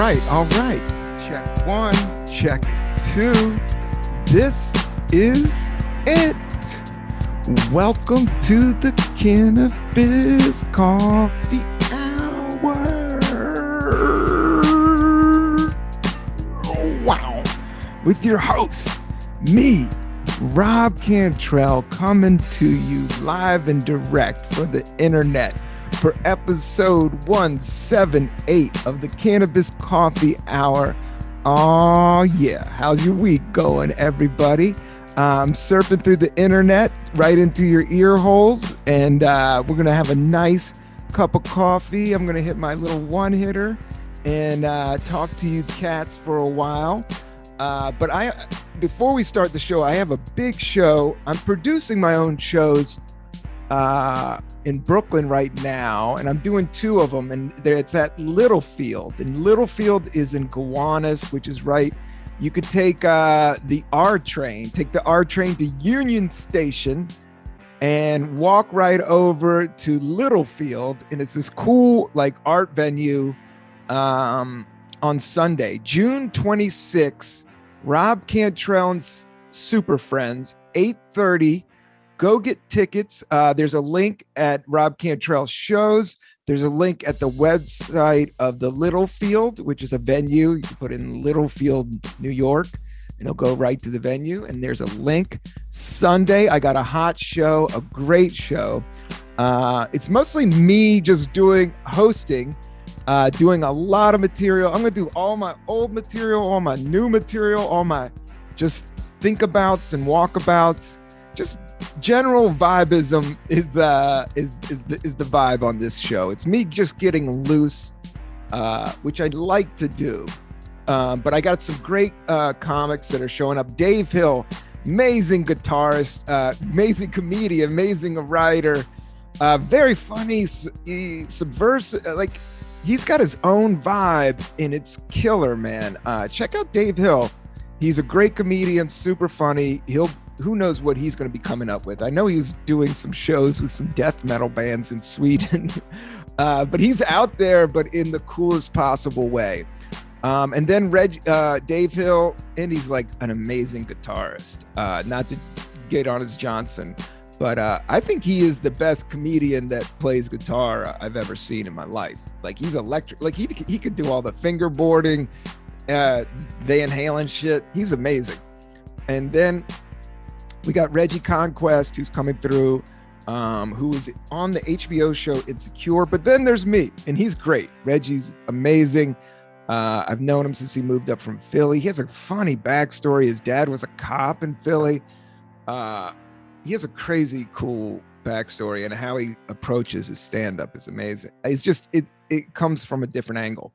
all right. Check one, check two. This is it. Welcome to the Cannabis Coffee Hour. Oh, wow. With your host, me, Rob Cantrell, coming to you live and direct for the internet for episode 178 of the Cannabis Coffee Hour. Oh yeah, how's your week going, everybody? I'm surfing through the internet right into your ear holes, and we're gonna have a nice cup of coffee. I'm gonna hit my little one hitter and talk to you cats for a while. But before we start the show, I have a big show. I'm producing my own shows in Brooklyn right now, and I'm doing two of them, and it's at Littlefield, and Littlefield is in Gowanus, which is right. You could take the R train to Union Station and walk right over to Littlefield, and it's this cool like art venue on Sunday, June 26th. Rob Cantrell and Super Friends, 8:30. Go get tickets. There's a link at Rob Cantrell's shows. There's a link at the website of the Littlefield, which is a venue. You can put in Littlefield, New York, and it'll go right to the venue. And there's a link. Sunday, I got a hot show, a great show. It's mostly me just hosting, doing a lot of material. I'm going to do all my old material, all my new material, all my just thinkabouts and walkabouts. Just general vibeism is the vibe on this show. It's me just getting loose, which I'd like to do. But I got some great comics that are showing up. Dave Hill, amazing guitarist, amazing comedian, amazing writer, very funny, subversive. Like he's got his own vibe, and it's killer, man. Check out Dave Hill. He's a great comedian, super funny. Who knows what he's going to be coming up with. I know he's doing some shows with some death metal bands in Sweden, but he's out there, but in the coolest possible way. And then Dave Hill, and he's like an amazing guitarist. Not to get on his Johnson, but I think he is the best comedian that plays guitar I've ever seen in my life. Like he's electric. Like he could do all the fingerboarding, Van Halen shit. He's amazing. And then we got Reggie Conquest, who's coming through, who is on the HBO show Insecure. But then there's me, and he's great. Reggie's amazing. I've known him since he moved up from Philly. He has a funny backstory. His dad was a cop in Philly. He has a crazy cool backstory, and how he approaches his stand-up is amazing. It's just, it comes from a different angle,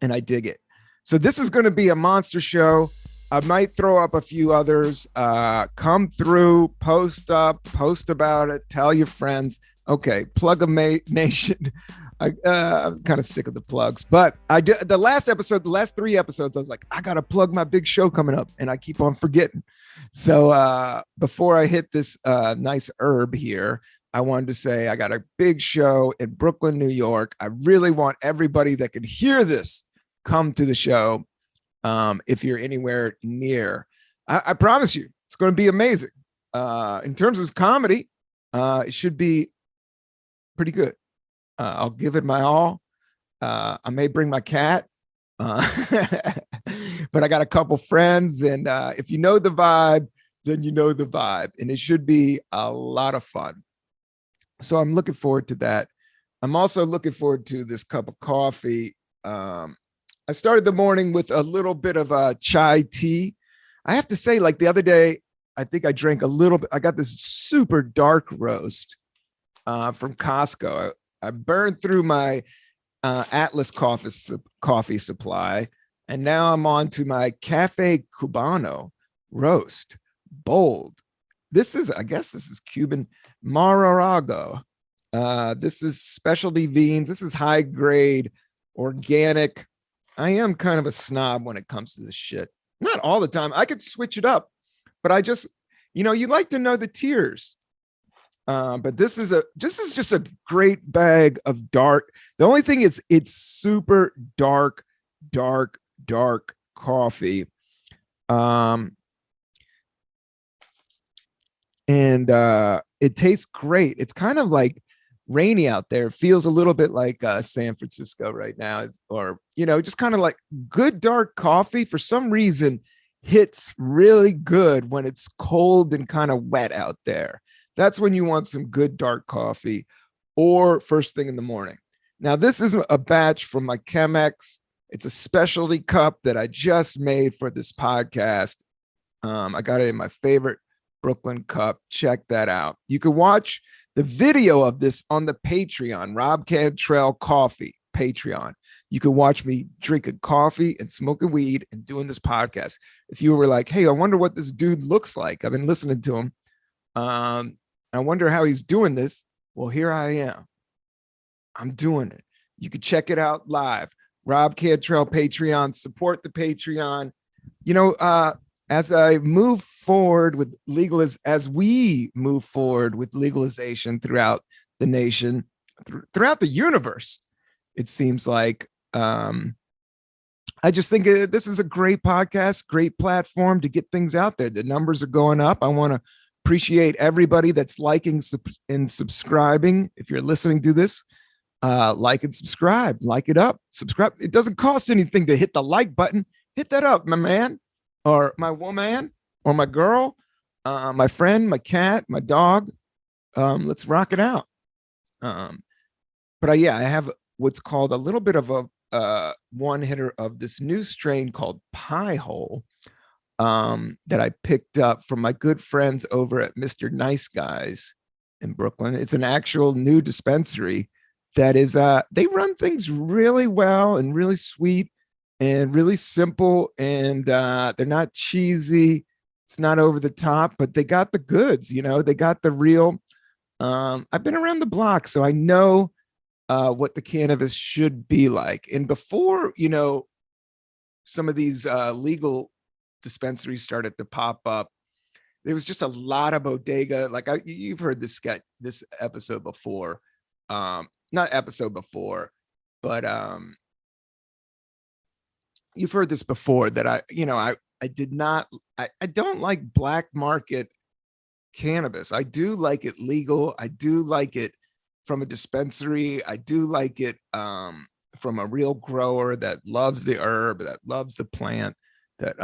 and I dig it. So this is going to be a monster show. I might throw up a few others. Come through, post about it, tell your friends. Okay, plug a nation. I'm kind of sick of the plugs, but I did the last three episodes. I was like, I gotta plug my big show coming up, and I keep on forgetting. So before I hit this nice herb here, I wanted to say I got a big show in Brooklyn, New York. I really want everybody that can hear this come to the show. If you're anywhere near, I promise you, it's going to be amazing. In terms of comedy, it should be pretty good. I'll give it my all. I may bring my cat, but I got a couple friends, and if you know the vibe, then you know the vibe, and it should be a lot of fun. So I'm looking forward to that. I'm also looking forward to this cup of coffee. I started the morning with a little bit of chai tea. I have to say, like the other day, I think I drank a little bit. I got this super dark roast from Costco. I burned through my Atlas coffee supply, and now I'm on to my Cafe Cubano roast, bold. I guess this is Cuban Mar-a-Lago. This is specialty beans. This is high grade, organic. I am kind of a snob when it comes to this shit. Not all the time. I could switch it up, but I just, you like to know the tiers. But this is just a great bag of dark. The only thing is it's super dark dark, dark coffee. Um, and it tastes great. It's kind of like rainy out there. It feels a little bit like San Francisco right now, or just kind of like good dark coffee. For some reason, hits really good when it's cold and kind of wet out there. That's when you want some good dark coffee, or first thing in the morning. Now, this is a batch from my Chemex. It's a specialty cup that I just made for this podcast. I got it in my favorite Brooklyn cup. Check that out. You can watch the video of this on the Patreon, Rob Cantrell Coffee Patreon. You can watch me drinking coffee and smoking weed and doing this podcast. If you were like, hey, I wonder what this dude looks like. I've been listening to him. I wonder how he's doing this. Well, here I am. I'm doing it. You can check it out live. Rob Cantrell Patreon. Support the Patreon. As I move forward with as we move forward with legalization throughout the nation, throughout the universe, it seems like I just think this is a great podcast, great platform to get things out there. The numbers are going up. I want to appreciate everybody that's liking and subscribing. If you're listening to this, like and subscribe, like it up, subscribe. It doesn't cost anything to hit the like button. Hit that up, my man, or my woman, or my girl, my friend, my cat, my dog. Let's rock it out. But I have what's called a little bit of a one hitter of this new strain called Pie Hole that I picked up from my good friends over at Mr. Nice Guys in Brooklyn. It's an actual new dispensary that is, they run things really well and really sweet and really simple, and they're not cheesy. It's not over the top, but they got the goods, they got the real. I've been around the block, so I know what the cannabis should be like. And before, some of these legal dispensaries started to pop up, there was just a lot of bodega. Like you've heard this episode before, not episode before, but you've heard this before that I don't like black market cannabis. I do like it legal. I do like it from a dispensary. I do like it from a real grower that loves the herb, that loves the plant, that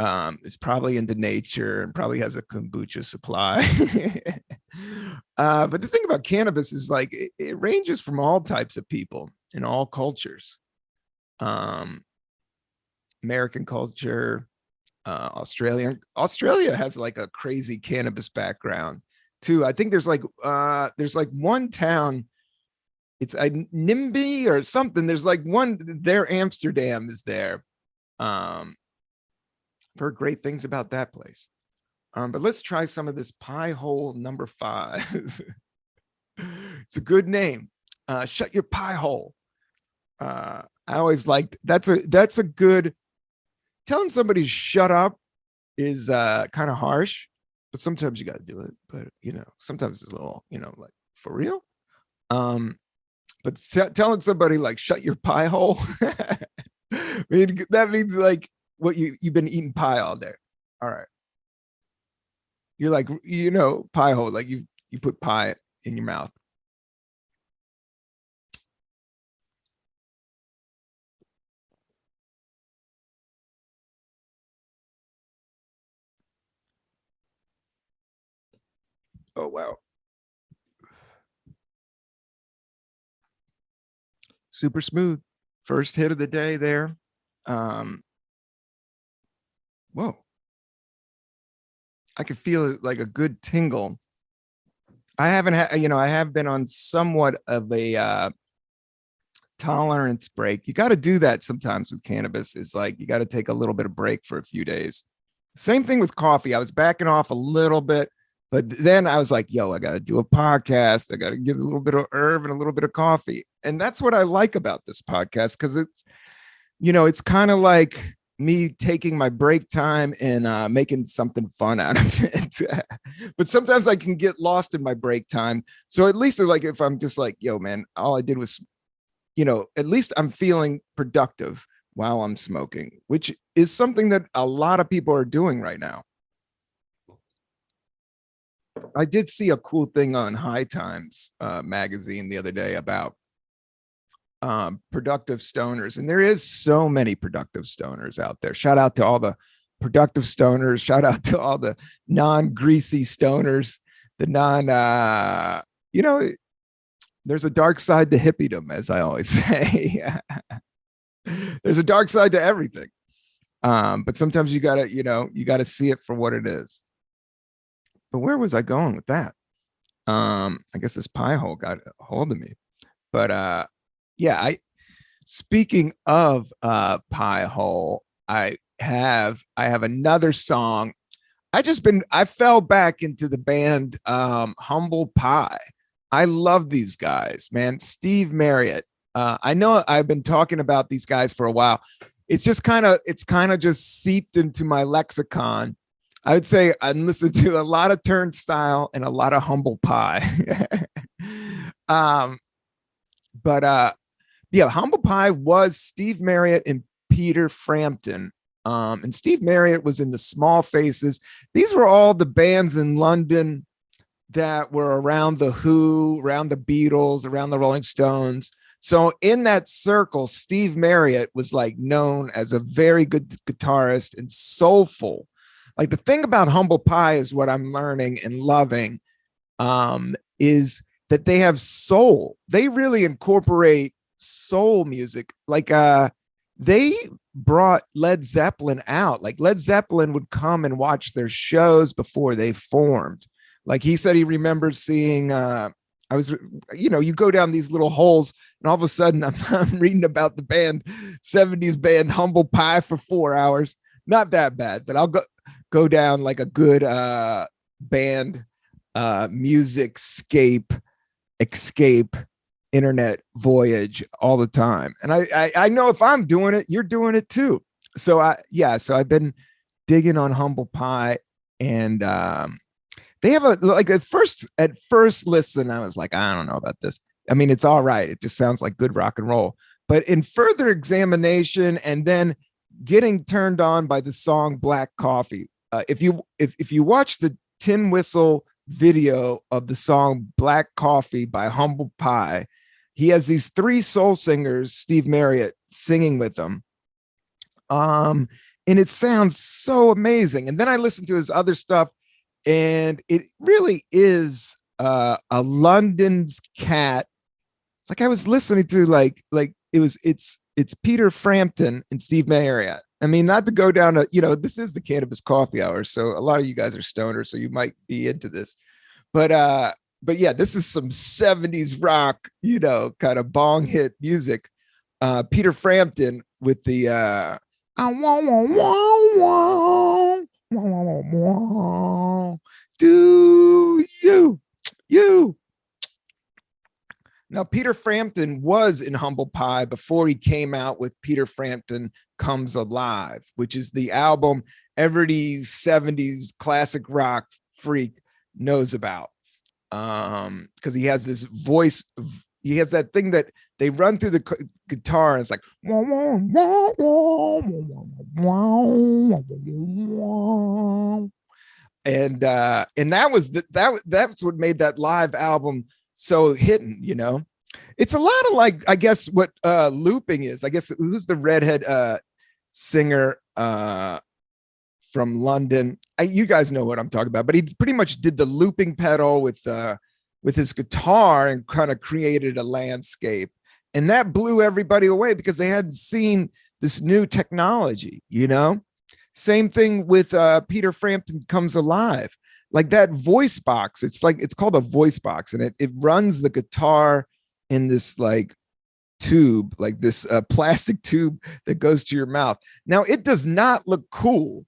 is probably into nature and probably has a kombucha supply. But the thing about cannabis is like it ranges from all types of people in all cultures. American culture, Australia has like a crazy cannabis background too. I think there's like one town, it's a NIMBY or something. There's like one there, Amsterdam is there. Heard great things about that place. But let's try some of this Pie Hole number 5. It's a good name. Shut your pie hole. I always liked that's a good. Telling somebody to shut up is kind of harsh, but sometimes you got to do it. But sometimes it's a little, like for real. But telling somebody like shut your pie hole, I mean, that means like what you've been eating pie all day. All right, you're like pie hole, like you put pie in your mouth. Oh, wow. Super smooth. First hit of the day there. Whoa. I could feel like a good tingle. I haven't had, I have been on somewhat of a tolerance break. You got to do that sometimes with cannabis. It's like you got to take a little bit of break for a few days. Same thing with coffee. I was backing off a little bit, but then I was like, yo, I got to do a podcast. I got to give a little bit of herb and a little bit of coffee. And that's what I like about this podcast, because it's, it's kind of like me taking my break time and making something fun out of it. But sometimes I can get lost in my break time. So at least like if I'm just like, yo, man, all I did was, at least I'm feeling productive while I'm smoking, which is something that a lot of people are doing right now. I did see a cool thing on High Times magazine the other day about productive stoners, and there is so many productive stoners out there. Shout out to all the productive stoners. Shout out to all the non-greasy stoners, the non you know, there's a dark side to hippiedom, as I always say. There's a dark side to everything. But sometimes you gotta, you gotta see it for what it is. But where was I going with that? I guess this pie hole got a hold of me. But yeah, speaking of pie hole, I have another song. I fell back into the band Humble Pie. I love these guys, man. Steve Marriott. I know I've been talking about these guys for a while. It's kind of just seeped into my lexicon. I would say I listened to a lot of Turnstile and a lot of Humble Pie. um, but yeah, Humble Pie was Steve Marriott and Peter Frampton. And Steve Marriott was in the Small Faces. These were all the bands in London that were around the Who, around the Beatles, around the Rolling Stones. So in that circle, Steve Marriott was like known as a very good guitarist and soulful. Like the thing about Humble Pie is what I'm learning and loving is that they have soul. They really incorporate soul music. Like they brought Led Zeppelin out. Like Led Zeppelin would come and watch their shows before they formed. Like he said he remembers seeing I was, you go down these little holes and all of a sudden I'm reading about the band, 70s band Humble Pie for 4 hours. Not that bad, but I'll go down like a good band music escape internet voyage all the time. And I know if I'm doing it, you're doing it too. So so I've been digging on Humble Pie, and they have at first listen, I was like, I don't know about this. I mean, it's all right. It just sounds like good rock and roll. But in further examination and then getting turned on by the song Black Coffee, if you watch the Tin Whistle video of the song Black Coffee by Humble Pie, he has these 3 soul singers, Steve Marriott, singing with them. And it sounds so amazing. And then I listened to his other stuff, and it really is a London's cat. Like I was listening to it's Peter Frampton and Steve Marriott. I mean, not to go down this is the Cannabis Coffee Hour, so a lot of you guys are stoners, so you might be into this. But yeah, this is some 70s rock, kind of bong hit music. Peter Frampton with the do you. Now, Peter Frampton was in Humble Pie before he came out with Peter Frampton Comes Alive, which is the album every 70s classic rock freak knows about. Because he has this voice, he has that thing that they run through the guitar, and it's like, and that was that's what made that live album so hidden. It's a lot of like, I guess what looping is. I guess who's the redhead singer from London? You guys know what I'm talking about, but he pretty much did the looping pedal with his guitar and kind of created a landscape, and that blew everybody away because they hadn't seen this new technology. Same thing with Peter Frampton Comes Alive. Like that voice box, it's called a voice box, and it runs the guitar in this like tube, like this plastic tube that goes to your mouth. Now it does not look cool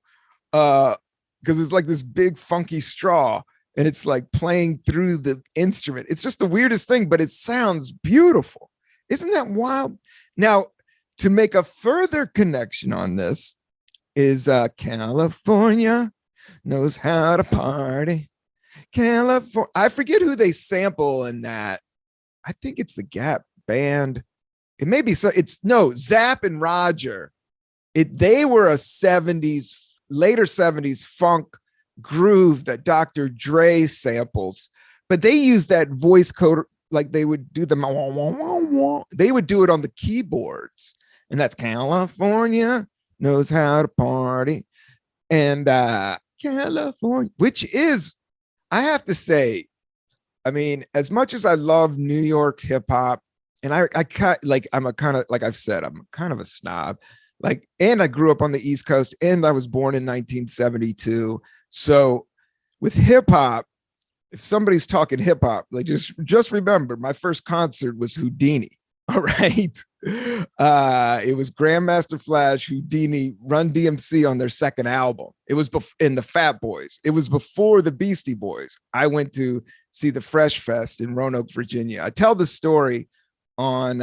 because it's like this big funky straw, and it's like playing through the instrument. It's just the weirdest thing, but it sounds beautiful. Isn't that wild? Now, to make a further connection on this is California knows how to party. California. I forget who they sample in that. I think it's the Gap Band. It may be so. It's no Zapp and Roger. They were a 70s, later 70s funk groove that Dr. Dre samples, but they used that voice code like they would do the wah, wah, wah, wah. They would do it on the keyboards, and that's California knows how to party, and California, which is, I have to say, I mean, as much as I love New York hip hop, and I like, I'm a kind of, like I've said, I'm kind of a snob. Like, and I grew up on the East Coast, and I was born in 1972. So with hip hop, if somebody's talking hip hop, like just remember, my first concert was Houdini. All right. It was Grandmaster Flash, Houdini, Run DMC on their second album. It was in the Fat Boys. It was before the Beastie Boys. I went to see the Fresh Fest in Roanoke, Virginia. I tell the story on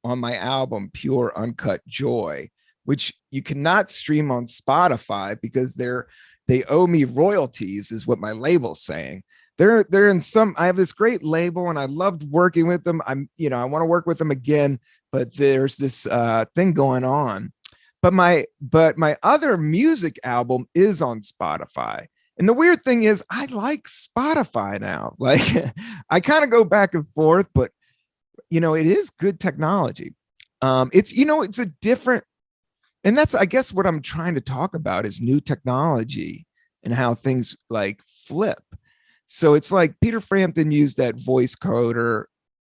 my album Pure Uncut Joy, which you cannot stream on Spotify because they owe me royalties, is what my label's saying. They're in some, I have this great label and I loved working with them. I want to work with them again, but there's this thing going on. But my other music album is on Spotify. And the weird thing is I like Spotify now. Like I kind of go back and forth, but it is good technology. It's a different, and that's, I guess, what I'm trying to talk about is new technology and how things like flip. So it's like Peter Frampton used that voice coder,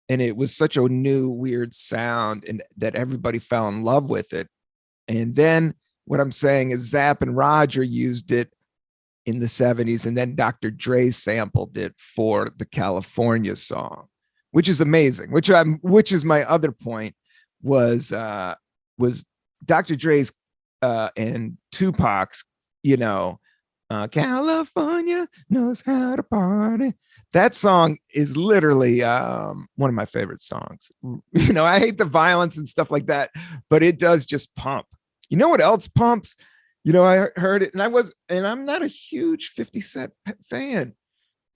and it was such a new, weird sound, and that everybody fell in love with it. And then what I'm saying is Zapp and Roger used it in the 70s, and then Dr. Dre sampled it for the California song, which is amazing. Which is my other point was Dr. Dre's and Tupac's, California knows how to party. That song is literally one of my favorite songs. I hate the violence and stuff like that, but it does just pump. You know what else pumps? I heard it, and I'm not a huge 50 Cent fan,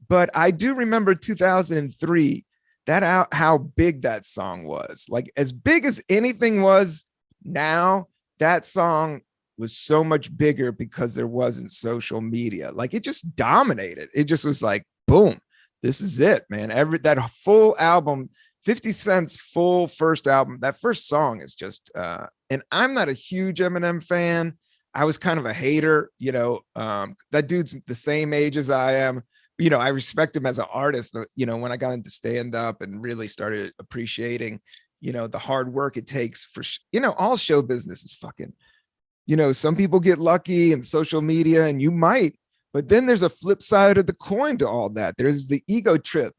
but I do remember 2003, how big that song was. Like as big as anything was now, that song was so much bigger because there wasn't social media. Like it just dominated. It just was like, boom, this is it, man. That full album, 50 Cent's full first album, that first song is just, and I'm not a huge Eminem fan. I was kind of a hater, that dude's the same age as I am. I respect him as an artist, when I got into stand up and really started appreciating, the hard work it takes for, all show business is fucking, some people get lucky and social media, and you might, but then there's a flip side of the coin to all that. There's the ego trip,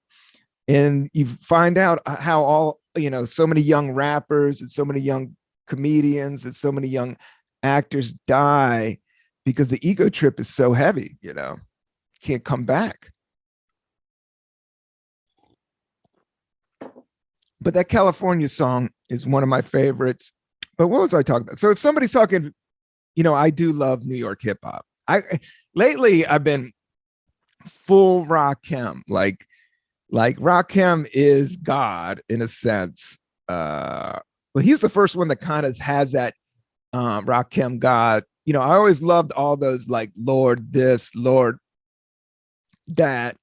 and you find out how all, so many young rappers and so many young comedians and so many young actors die because the ego trip is so heavy, can't come back. But that California song is one of my favorites. But what was I talking about? So if somebody's talking, I do love New York hip hop. Lately I've been full Rakim, like Rakim is God in a sense. But he's the first one that kind of has that Rakim God. I always loved all those like Lord this, Lord that,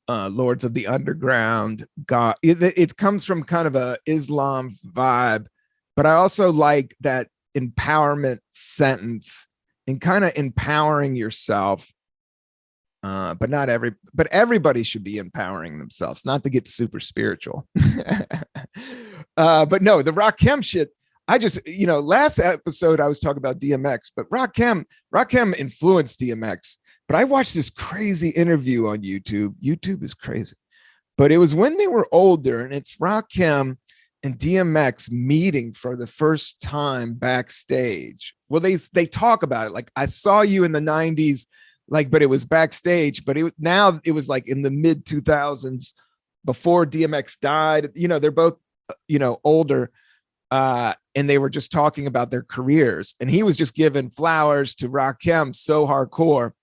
Lords of the Underground, God. It comes from kind of a Islam vibe, but I also like that empowerment sentence and kind of empowering yourself. But everybody should be empowering themselves, not to get super spiritual. But no, the Rakim shit. I just, last episode I was talking about DMX, but Rakim influenced DMX. But I watched this crazy interview on YouTube. YouTube is crazy. But it was when they were older, and it's Rakim and DMX meeting for the first time backstage. Well, they talk about it. Like, I saw you in the 90s, like, but it was backstage. But now it was like in the mid 2000s before DMX died. They're both, older. And they were just talking about their careers. And he was just giving flowers to Rakim so hardcore.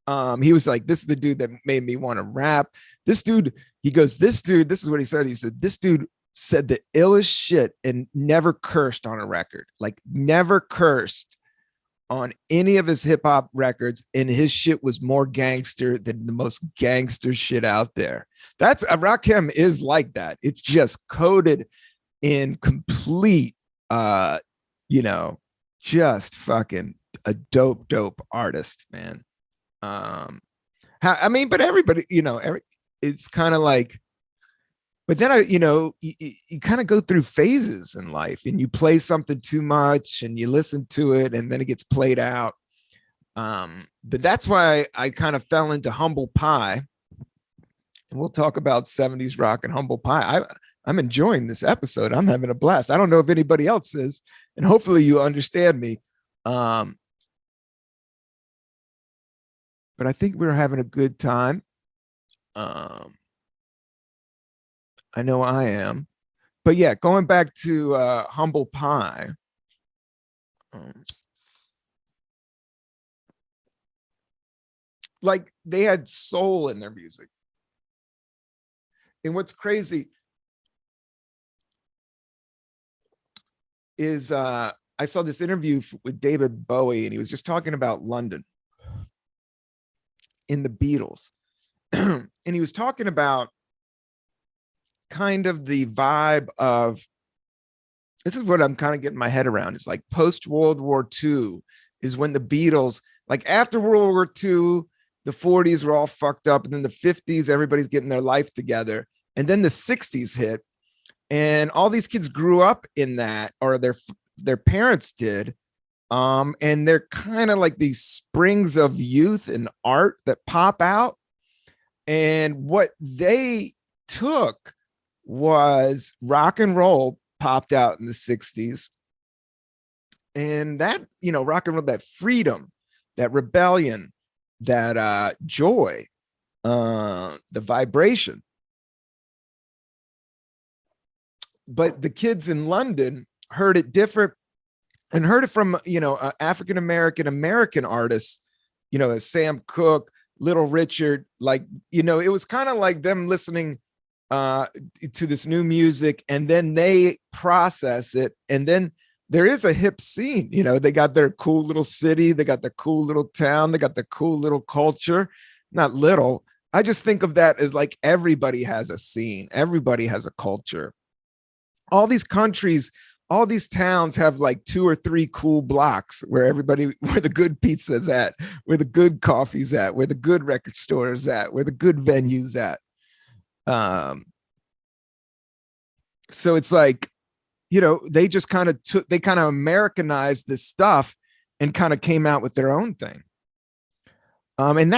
He was like, this is the dude that made me want to rap. This dude, he goes, this dude, this is what he said. He said, this dude said the illest shit and never cursed on a record, like never cursed on any of his hip hop records. And his shit was more gangster than the most gangster shit out there. That's Rakim is like that. It's just coded in complete, you know, just fucking a dope artist, man. I mean, but everybody, it's kind of like, but then you kind of go through phases in life, and you play something too much and you listen to it and then it gets played out. But that's why I kind of fell into Humble Pie, and we'll talk about 70s rock and Humble Pie. I'm enjoying this episode. I'm having a blast. I don't know if anybody else is, and hopefully you understand me. But I think we're having a good time. I know I am. But yeah, going back to Humble Pie. Like they had soul in their music. And what's crazy is I saw this interview with David Bowie, and he was just talking about London in the Beatles. And he was talking about kind of the vibe of, this is what I'm kind of getting my head around. It's like post World War II is when the Beatles, like after World War II, the 40s were all fucked up. And then the 50s, everybody's getting their life together. And then the 60s hit. And all these kids grew up in that, or their parents did. And they're kind of like these springs of youth and art that pop out. And what they took was rock and roll popped out in the 60s. And that, rock and roll, that freedom, that rebellion, that joy, the vibration. But the kids in London heard it different, and heard it from, African-American artists, as Sam Cooke, Little Richard, like, it was kind of like them listening to this new music, and then they process it. And then there is a hip scene, they got their cool little city, they got their cool little town, they got the cool little culture. Not little. I just think of that as like everybody has a scene, everybody has a culture. All these countries, all these towns have like 2 or 3 cool blocks where the good pizza's at, where the good coffee's at, where the good record store is at, where the good venue's at. So it's like, they just kind of Americanized this stuff and kind of came out with their own thing. And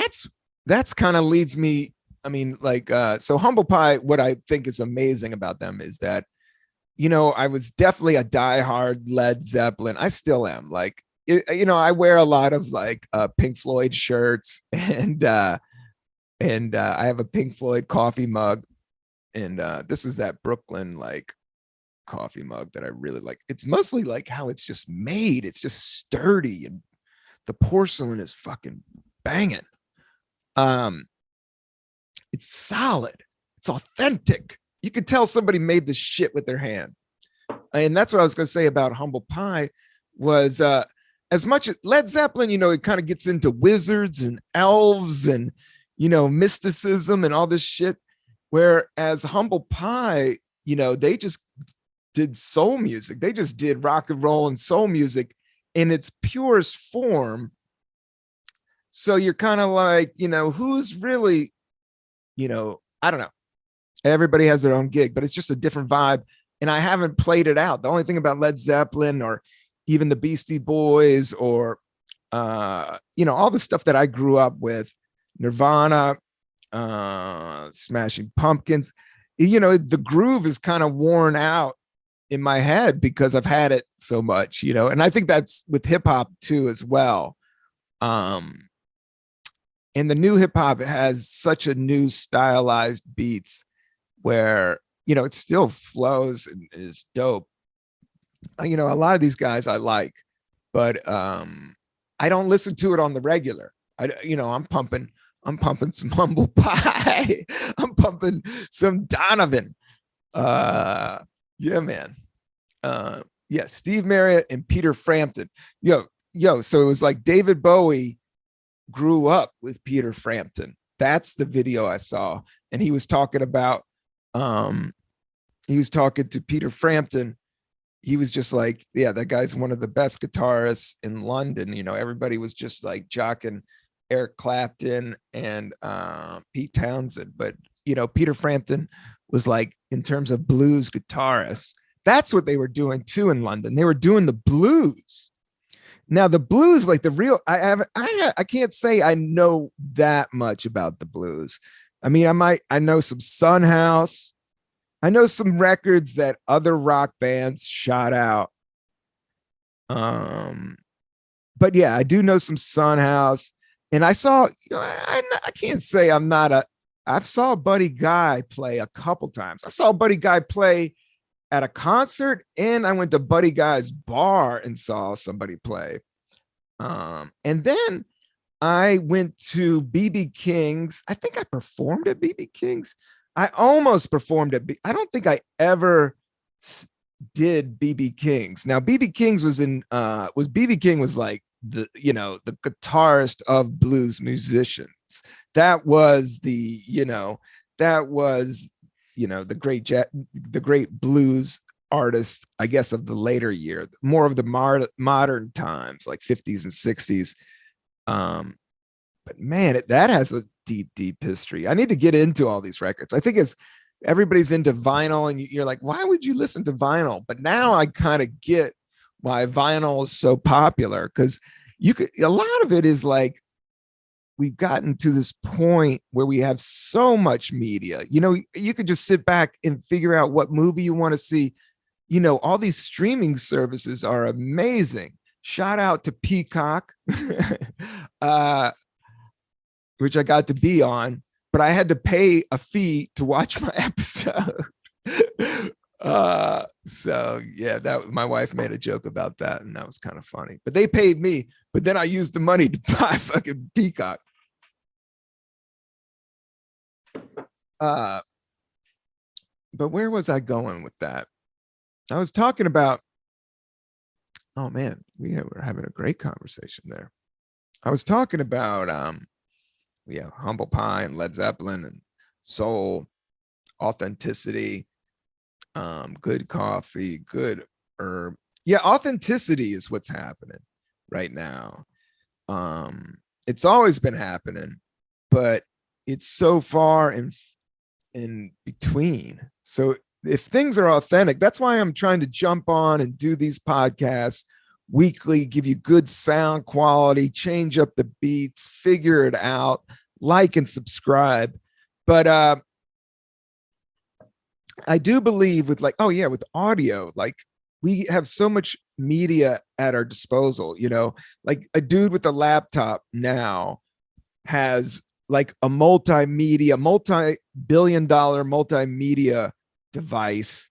that's kind of leads me, so Humble Pie, what I think is amazing about them is that, I was definitely a diehard Led Zeppelin. I still am. Like, I wear a lot of like Pink Floyd shirts, and I have a Pink Floyd coffee mug, and this is that Brooklyn like coffee mug that I really like. It's mostly like how it's just made. It's just sturdy, and the porcelain is fucking banging. It's solid. It's authentic. You could tell somebody made this shit with their hand. And that's what I was going to say about Humble Pie was as much as Led Zeppelin, it kind of gets into wizards and elves and, mysticism and all this shit. Whereas Humble Pie, they just did soul music. They just did rock and roll and soul music in its purest form. So you're kind of like, who's really, I don't know. Everybody has their own gig, but it's just a different vibe. And I haven't played it out. The only thing about Led Zeppelin or even the Beastie Boys or, all the stuff that I grew up with, Nirvana, Smashing Pumpkins, the groove is kind of worn out in my head because I've had it so much, and I think that's with hip hop too, as well. And the new hip hop has such a new stylized beats where, it still flows and is dope. A lot of these guys I like, but I don't listen to it on the regular. I'm pumping some humble pie. I'm pumping some Donovan. Uh, yeah, man. Yeah, Steve Marriott and Peter Frampton. So it was like David Bowie grew up with Peter Frampton. That's the video I saw. And he was talking to Peter Frampton. He was just like, yeah, that guy's one of the best guitarists in London. Everybody was just like jocking Eric Clapton and Pete Townsend. But, Peter Frampton was like, in terms of blues guitarists, that's what they were doing too in London. They were doing the blues. Now the blues, like the real, I can't say I know that much about the blues. I mean, I know some Son House. I know some records that other rock bands shot out. But yeah, I do know some Son House. And I saw, I can't say I saw Buddy Guy play a couple times. I saw Buddy Guy play at a concert, and I went to Buddy Guy's bar and saw somebody play. And then I went to BB King's. I think I performed at BB King's. I almost performed I don't think I ever did BB King's. Now BB King's was BB King was like the guitarist of blues musicians. That was the the great blues artist, I guess, of the later year, more of the modern times, like 50s and 60s. But man, that has a deep history. I need to get into all these records. I think everybody's into vinyl, and you're like, why would you listen to vinyl? But now I kind of get why vinyl is so popular, because a lot of it is like, we've gotten to this point where we have so much media. You could just sit back and figure out what movie you want to see. All these streaming services are amazing. Shout out to Peacock, which I got to be on, but I had to pay a fee to watch my episode. So yeah, my wife made a joke about that, and that was kind of funny. But they paid me, but then I used the money to buy fucking Peacock. But where was I going with that? I was talking about, oh man, we were having a great conversation there. I was talking about humble pie and Led Zeppelin and soul, authenticity, good coffee, good herb. Yeah, authenticity is what's happening right now. It's always been happening, but it's so far in between. So if things are authentic, that's why I'm trying to jump on and do these podcasts weekly, give you good sound quality, change up the beats, figure it out, like and subscribe. But I do believe with with audio, like we have so much media at our disposal, like a dude with a laptop now has like a multi-billion-dollar multimedia device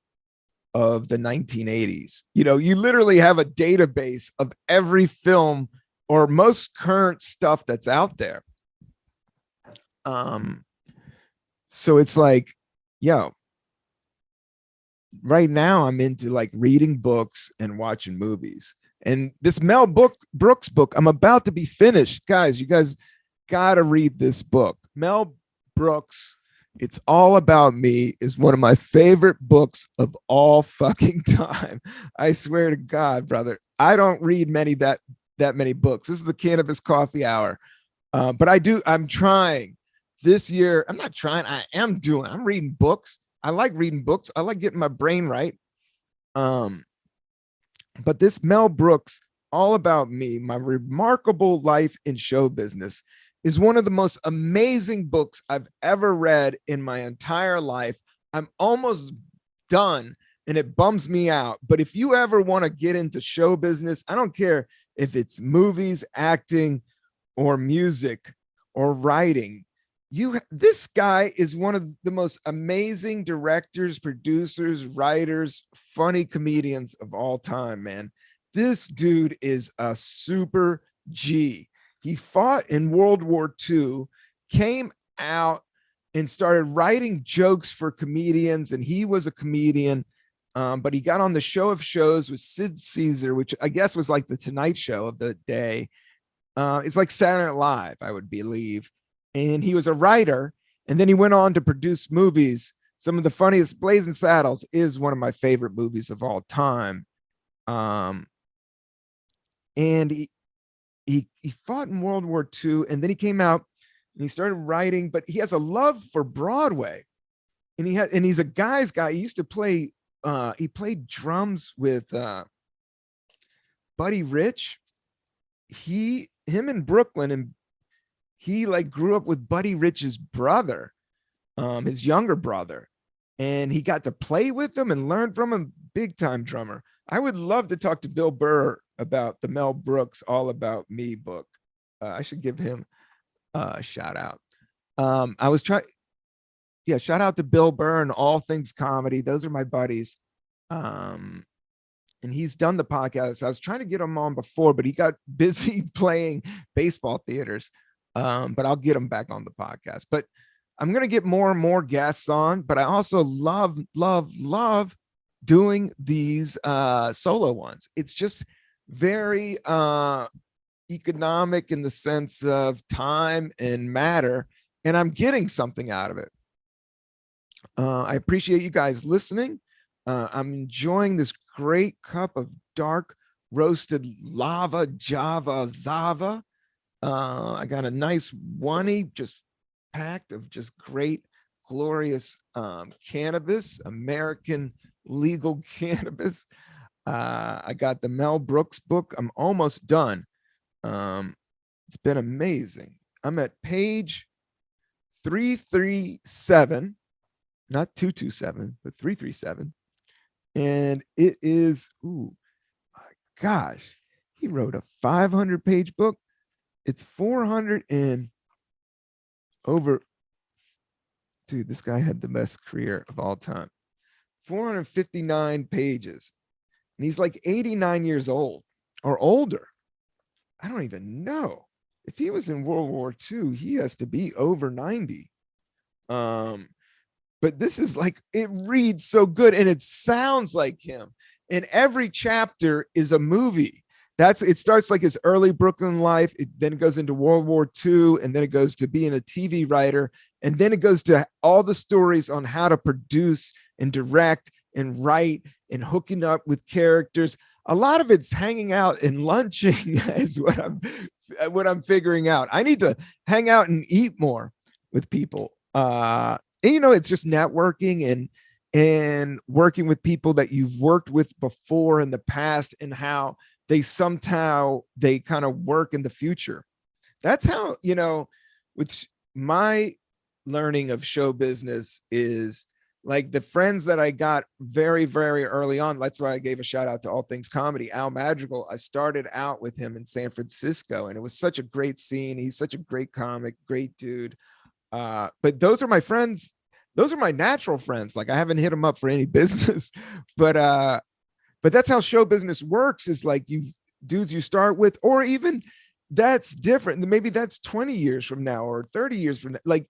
of the 1980s. You literally have a database of every film or most current stuff that's out there. So it's like, right now I'm into like reading books and watching movies. And this Mel Brooks book, I'm about to be finished. Guys, you guys got to read this book. Mel Brooks, It's All About Me, is one of my favorite books of all fucking time. I swear to God, brother, I don't read that many books. This is the Cannabis Coffee Hour. But I'm trying this year. I'm not trying. I'm reading books. I like reading books. I like getting my brain right. But this Mel Brooks, All About Me, My Remarkable Life in Show Business, is one of the most amazing books I've ever read in my entire life. I'm almost done, and it bums me out. But if you ever want to get into show business, I don't care if it's movies, acting, or music, or writing, this guy is one of the most amazing directors, producers, writers, funny comedians of all time, man. This dude is a super G. He fought in World War II, came out and started writing jokes for comedians, and he was a comedian. But he got on the Show of Shows with Sid Caesar, which I guess was like the Tonight Show of the day. It's like Saturday Night Live, I would believe. And he was a writer, and then he went on to produce movies. Some of the funniest. Blazing Saddles is one of my favorite movies of all time. And he fought in World War II, and then he came out and he started writing, but he has a love for Broadway. And he's a guy's guy. He used to play, he played drums with Buddy Rich. Him in Brooklyn, and he like grew up with Buddy Rich's brother, his younger brother, and he got to play with him and learn from him. Big time drummer. I would love to talk to Bill Burr about the Mel Brooks All About Me book. I should give him a shout out. Shout out to Bill Burr and All Things Comedy. Those are my buddies. And he's done the podcast. I was trying to get him on before, but he got busy playing baseball theaters. But I'll get him back on the podcast. But I'm going to get more and more guests on, but I also love doing these solo ones. It's just very economic in the sense of time and matter, and I'm getting something out of it. I appreciate you guys listening. I'm enjoying this great cup of dark roasted lava Java Zava. I got a nice oney just packed of just great, glorious cannabis, American legal cannabis. I got the Mel Brooks book. I'm almost done. It's been amazing. I'm at page 337, not 227, but 337. And it is, ooh, my gosh, he wrote a 500-page book. It's 400 and over. Dude, this guy had the best career of all time. 459 pages. And he's like 89 years old or older. I don't even know. If he was in World War II, he has to be over 90. But this is like, it reads so good and it sounds like him. And every chapter is a movie. It starts like his early Brooklyn life. It then goes into World War II, and then it goes to being a TV writer. And then it goes to all the stories on how to produce and direct and write and hooking up with characters. A lot of it's hanging out and lunching is what I'm figuring out. I need to hang out and eat more with people. And, it's just networking and working with people that you've worked with before in the past, and how they kind of work in the future. That's how, with my learning of show business is like the friends that I got very, very early on. That's why I gave a shout out to All Things Comedy, Al Madrigal. I started out with him in San Francisco, and it was such a great scene. He's such a great comic, great dude. But those are my friends. Those are my natural friends. Like, I haven't hit them up for any business, but that's how show business works, is like dudes you start with, or even that's different. Maybe that's 20 years from now or 30 years from now. Like,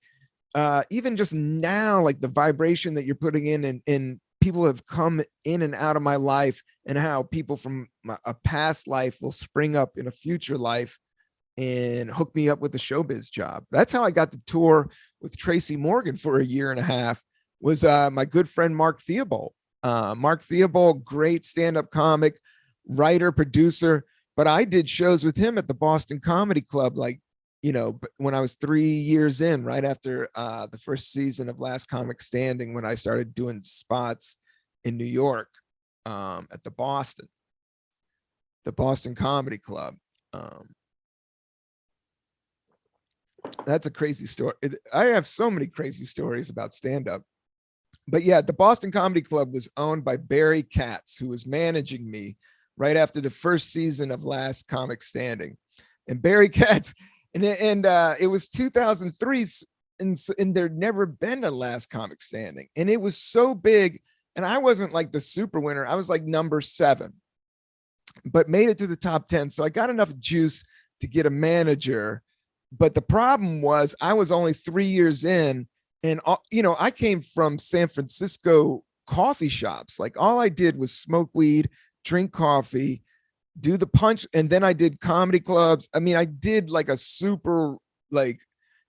even just now, like the vibration that you're putting in, and people have come in and out of my life, and how people from a past life will spring up in a future life and hook me up with a showbiz job. That's how I got to tour with Tracy Morgan for a year and a half, was my good friend Mark Theobald. Mark Theobald, great stand-up comic, writer, producer. But I did shows with him at the Boston Comedy Club, like, when I was 3 years in, right after the first season of Last Comic Standing, when I started doing spots in New York at the Boston Comedy Club. That's a crazy story. I have so many crazy stories about stand-up. But yeah, the Boston Comedy Club was owned by Barry Katz, who was managing me right after the first season of Last Comic Standing. And Barry Katz, and it was 2003, and there'd never been a Last Comic Standing. And it was so big, and I wasn't like the super winner. I was like number 7, but made it to the top 10. So I got enough juice to get a manager. But the problem was I was only 3 years in, and I came from San Francisco coffee shops. Like all I did was smoke weed, drink coffee, do the punch, and then I did comedy clubs. I mean, I did like a super like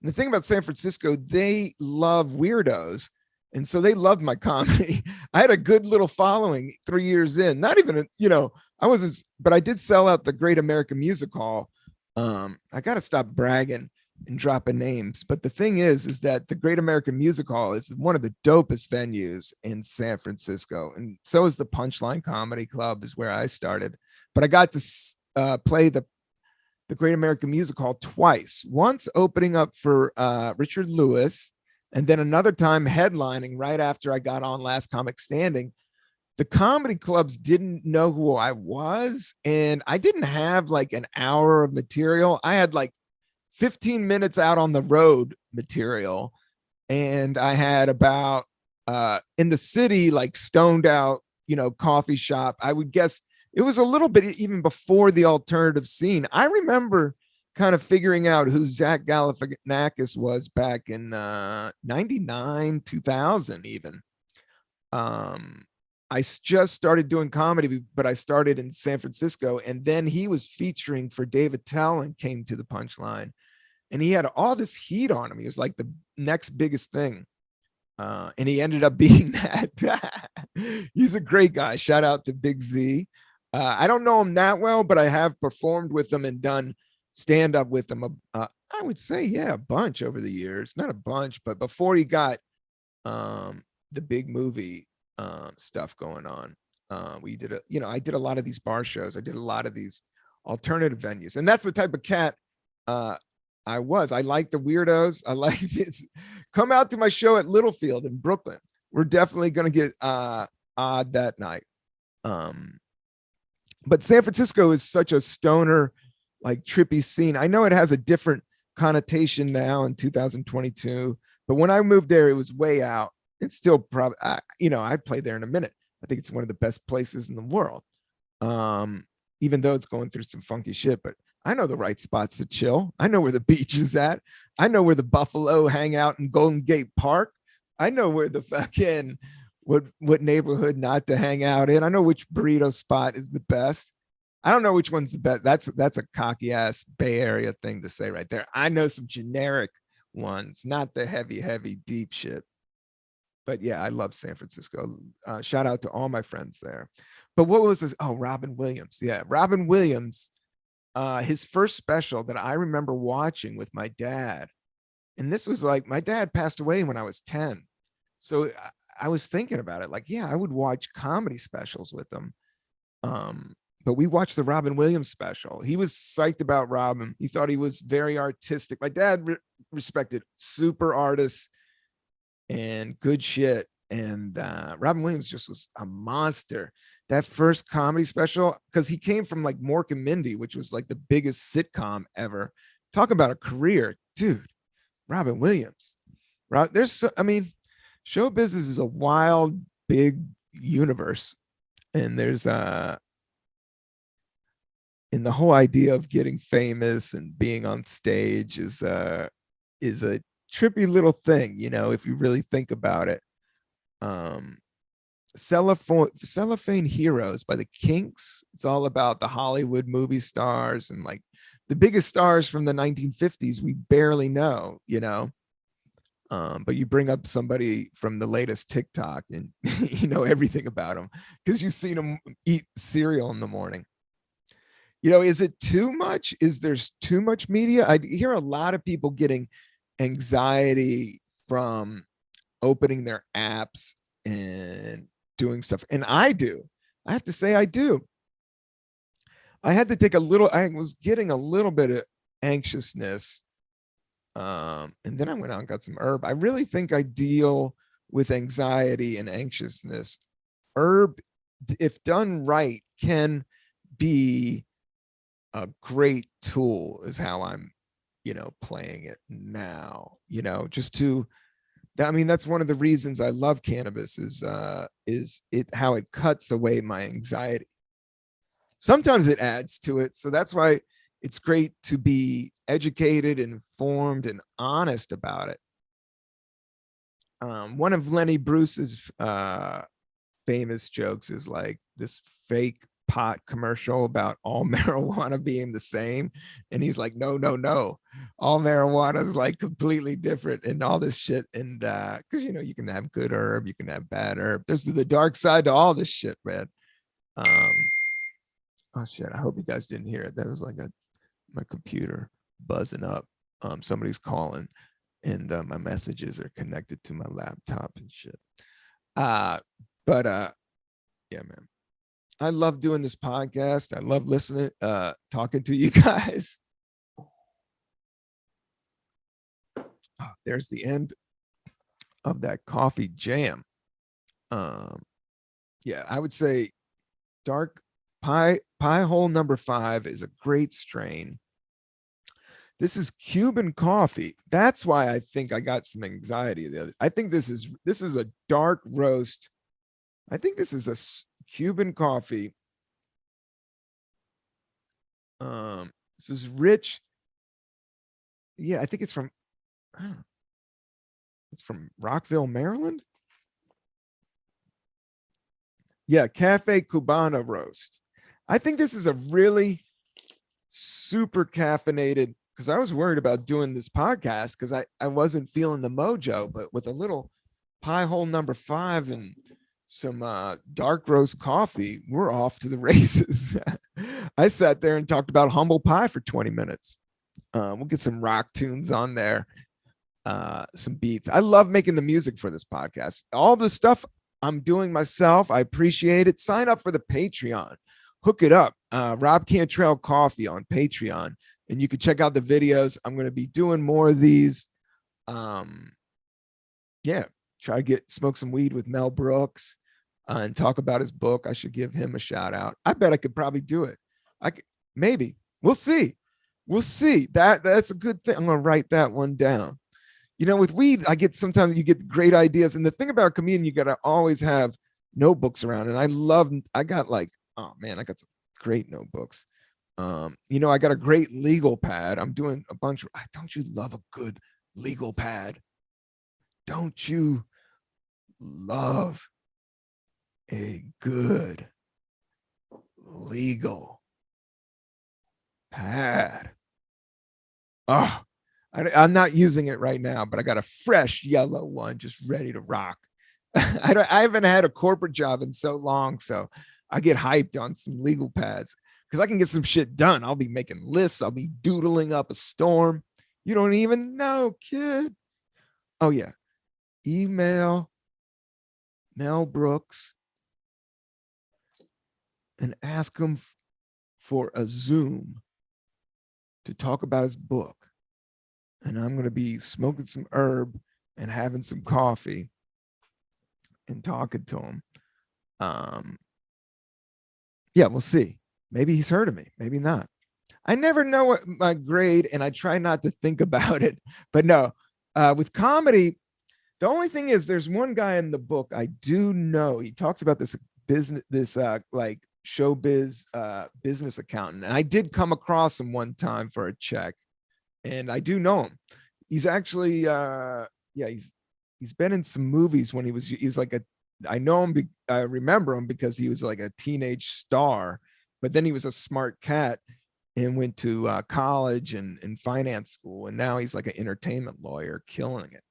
the thing about San Francisco, they love weirdos. And so they loved my comedy. I had a good little following 3 years in. Not even, I wasn't, but I did sell out the Great American Music Hall. I got to stop bragging and dropping names. But the thing is that the Great American Music Hall is one of the dopest venues in San Francisco. And so is the Punchline Comedy Club is where I started. But I got to play the Great American Music Hall twice. Once opening up for Richard Lewis, and then another time headlining right after I got on Last Comic Standing. The comedy clubs didn't know who I was, and I didn't have like an hour of material. I had like 15 minutes out on the road material, and I had about in the city, like stoned out, coffee shop. I would guess it was a little bit even before the alternative scene. I remember kind of figuring out who Zach Galifianakis was back in 99, 2000 even. I just started doing comedy, but I started in San Francisco, and then he was featuring for David Tell and came to the Punchline, and he had all this heat on him. He was like the next biggest thing. And he ended up being that. He's a great guy. Shout out to Big Z. I don't know him that well, but I have performed with him and done stand up with him. I would say, a bunch over the years. Not a bunch, but before he got the big movie stuff going on, we did I did a lot of these bar shows. I did a lot of these alternative venues, and that's the type of cat I was. I like the weirdos. I like this. Come out to my show at Littlefield in Brooklyn. We're definitely gonna get odd that night. But San Francisco is such a stoner, like trippy scene. I know it has a different connotation now in 2022, but when I moved there, it was way out. It's still probably, I'd play there in a minute. I think it's one of the best places in the world. Even though it's going through some funky shit, but I know the right spots to chill. I know where the beach is at. I know where the buffalo hang out in Golden Gate Park. I know where the fucking, what neighborhood not to hang out in. I know which burrito spot is the best. I don't know which one's the best. That's a cocky ass Bay Area thing to say right there. I know some generic ones, not the heavy, deep shit. But yeah, I love San Francisco. Shout out to all my friends there. But what was this? Oh, Robin Williams. Yeah, Robin Williams. His first special that I remember watching with my dad. And this was like, my dad passed away when I was 10. So I was thinking about it. Like, yeah, I would watch comedy specials with him. But we watched the Robin Williams special. He was psyched about Robin. He thought he was very artistic. My dad respected super artists and good shit. And Robin Williams just was a monster. That first comedy special, because he came from like Mork and Mindy, which was like the biggest sitcom ever. Talk about a career, dude. Robin Williams. Show business is a wild, big universe. And there's and the whole idea of getting famous and being on stage is a trippy little thing, if you really think about it. Cellophane Heroes by the Kinks. It's all about the Hollywood movie stars and like the biggest stars from the 1950s we barely know, but you bring up somebody from the latest TikTok and you know everything about them because you've seen them eat cereal in the morning. Is it too much? Is there too much media? I hear a lot of people getting anxiety from opening their apps and doing stuff. And I have to say I do. I had to take I was getting a little bit of anxiousness. And then I went out and got some herb. I really think I deal with anxiety and anxiousness. Herb, if done right, can be a great tool is how I'm, playing it now, that's one of the reasons I love cannabis is it how it cuts away my anxiety. Sometimes it adds to it. So that's why it's great to be educated, informed, and honest about it. One of Lenny Bruce's famous jokes is like this fake pot commercial about all marijuana being the same, and he's like, no, no, no, all marijuana is like completely different and all this shit. And because you can have good herb, you can have bad herb, there's the dark side to all this shit, man. Oh shit, I hope you guys didn't hear it. That was like my computer buzzing up. Somebody's calling, and my messages are connected to my laptop and shit. But yeah, man, I love doing this podcast. I love listening, talking to you guys. Oh, there's the end of that coffee jam. Yeah, I would say dark pie hole number 5 is a great strain. This is Cuban coffee. That's why I think I got some anxiety. I think this is a dark roast. I think this is a Cuban coffee. This is rich. Yeah, I think it's from Rockville, Maryland. Yeah, Cafe Cubana roast. I think this is a really super caffeinated, because I was worried about doing this podcast because I wasn't feeling the mojo, but with a little pie hole number 5 and some dark roast coffee, we're off to the races. I sat there and talked about humble pie for 20 minutes. We'll get some rock tunes on there, some beats. I love making the music for this podcast. All the stuff I'm doing myself, I appreciate it. Sign up for the Patreon. Hook it up. Rob Cantrell Coffee on Patreon. And you can check out the videos. I'm going to be doing more of these. Yeah, try to smoke some weed with Mel Brooks and talk about his book. I should give him a shout out. I bet I could probably do it. Maybe. We'll see. We'll see. That's a good thing. I'm going to write that one down. With weed, sometimes you get great ideas. And the thing about a comedian, you got to always have notebooks around. And I got some great notebooks. I got a great legal pad. I'm doing a bunch of, don't you love a good legal pad? Don't you love a good legal pad? Oh, I'm not using it right now, but I got a fresh yellow one just ready to rock. I haven't had a corporate job in so long, so I get hyped on some legal pads because I can get some shit done. I'll be making lists. I'll be doodling up a storm. You don't even know, kid. Oh, yeah. Email Mel Brooks and ask him for a Zoom to talk about his book. And I'm going to be smoking some herb and having some coffee and talking to him. Yeah, we'll see. Maybe he's heard of me. Maybe not. I never know what my grade, and I try not to think about it. But no, with comedy, the only thing is there's one guy in the book I do know. He talks about this business, like showbiz business accountant. And I did come across him one time for a check. And I do know him. He's actually, he's been in some movies when he was like I know him, I remember him because he was like a teenage star, but then he was a smart cat and went to college and finance school. And now he's like an entertainment lawyer, killing it.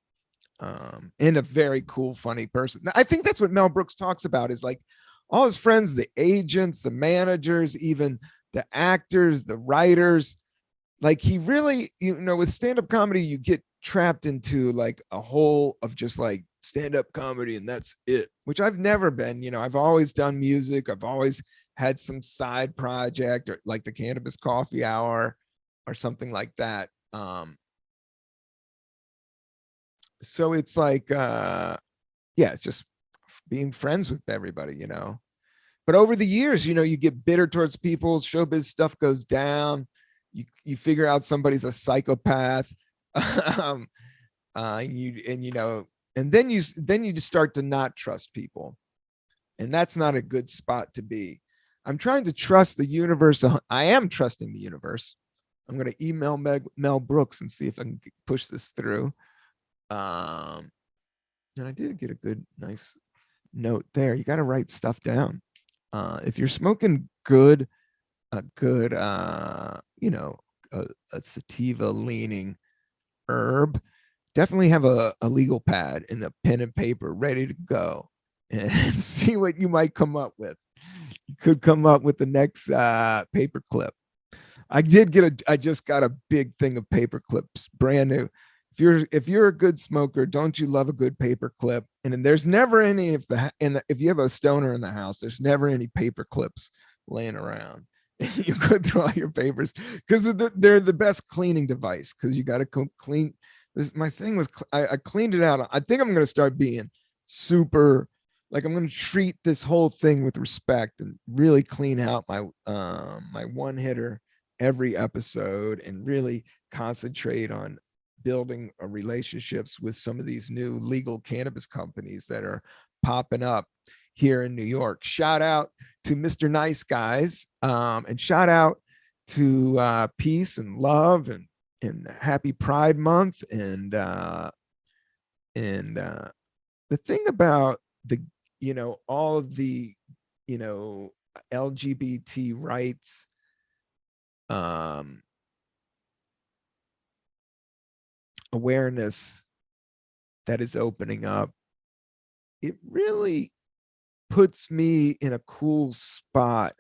And a very cool, funny person. I think that's what Mel Brooks talks about is like all his friends, the agents, the managers, even the actors, the writers. Like he really, with stand-up comedy, you get trapped into like a hole of just like stand-up comedy and that's it, which I've never been. I've always done music. I've always had some side project or like the Cannabis Coffee Hour or something like that. So it's like, it's just being friends with everybody, But over the years, you get bitter towards people. Showbiz stuff goes down. You figure out somebody's a psychopath, and then you just start to not trust people, and that's not a good spot to be. I'm trying to trust the universe. I am trusting the universe. I'm going to email Mel Brooks and see if I can push this through. And I did get a good, nice note there. You got to write stuff down. If you're smoking a good, a sativa leaning herb, definitely have a legal pad and a pen and paper ready to go and see what you might come up with. You could come up with the next paper clip. I just got a big thing of paper clips, brand new. If you're a good smoker, don't you love a good paper clip? And then there's never any if you have a stoner in the house, there's never any paper clips laying around. You go through all your papers because they're the best cleaning device, because you got to clean this. My thing was I cleaned it out. I think I'm going to start being super, like, I'm going to treat this whole thing with respect and really clean out my my one hitter every episode and really concentrate on building relationships with some of these new legal cannabis companies that are popping up here in New York. Shout out to Mr. Nice Guys, and shout out to peace and love and happy Pride Month. And the thing about all of the LGBT rights awareness that is opening up, it really puts me in a cool spot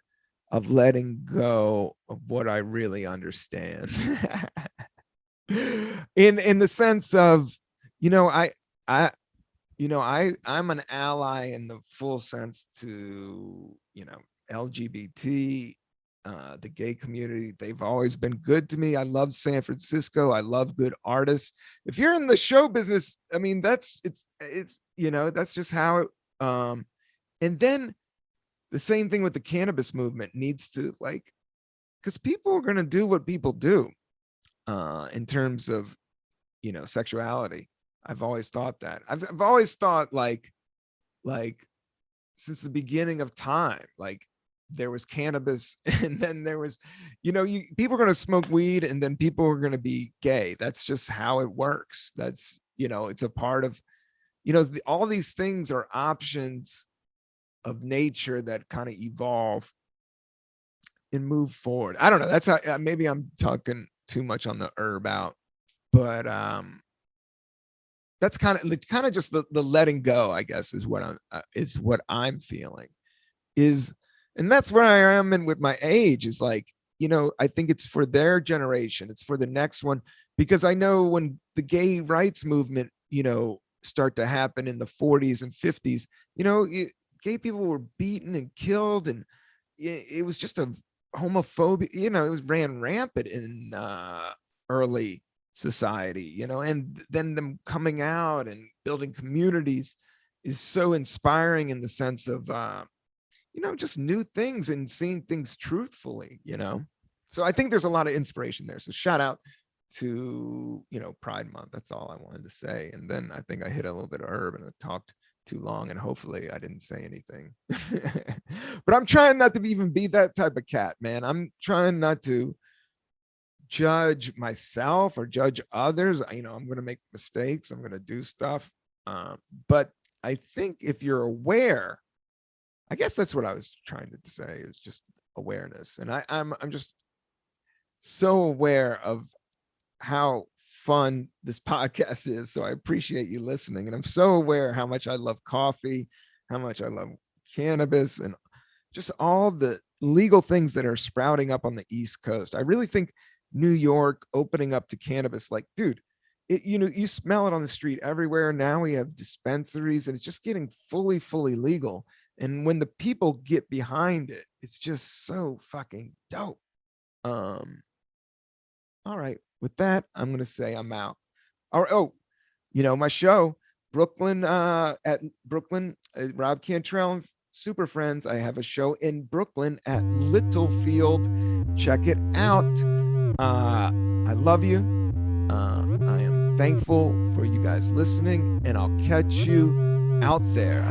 of letting go of what I really understand. in the sense of, I'm an ally in the full sense to, LGBT, the gay community. They've always been good to me. I love San Francisco. I love good artists. If you're in the show business, I mean, that's just how it, and then the same thing with the cannabis movement needs to, like, because people are going to do what people do in terms of, sexuality. I've always thought that. I've always thought like since the beginning of time, like, there was cannabis and then there was, people are going to smoke weed and then people are going to be gay. That's just how it works. That's, it's a part of, all these things are options of nature that kind of evolve and move forward. I don't know. That's how, maybe I'm talking too much on the herb out, but that's kind of just the letting go, I guess, is what I'm feeling is. And that's where I am in with my age, is like, I think it's for their generation. It's for the next one, because I know when the gay rights movement, start to happen in the 40s and 50s, gay people were beaten and killed. And it was just a homophobia, it was ran rampant in early society, and then them coming out and building communities is so inspiring in the sense of, just new things and seeing things truthfully, So I think there's a lot of inspiration there. So shout out to, Pride Month. That's all I wanted to say. And then I think I hit a little bit of herb and I talked too long, and hopefully I didn't say anything. But I'm trying not to even be that type of cat, man. I'm trying not to judge myself or judge others. I'm going to make mistakes. I'm going to do stuff. But I think if you're aware, I guess that's what I was trying to say, is just awareness. And I'm just so aware of how fun this podcast is. So I appreciate you listening. And I'm so aware how much I love coffee, how much I love cannabis, and just all the legal things that are sprouting up on the East Coast. I really think New York opening up to cannabis, like, dude, you smell it on the street everywhere. Now we have dispensaries and it's just getting fully legal. And when the people get behind it, it's just so fucking dope. All right. With that, I'm going to say I'm out. My show, Brooklyn, at Brooklyn, Rob Cantrell and Super Friends. I have a show in Brooklyn at Littlefield. Check it out. I love you. I am thankful for you guys listening, and I'll catch you out there.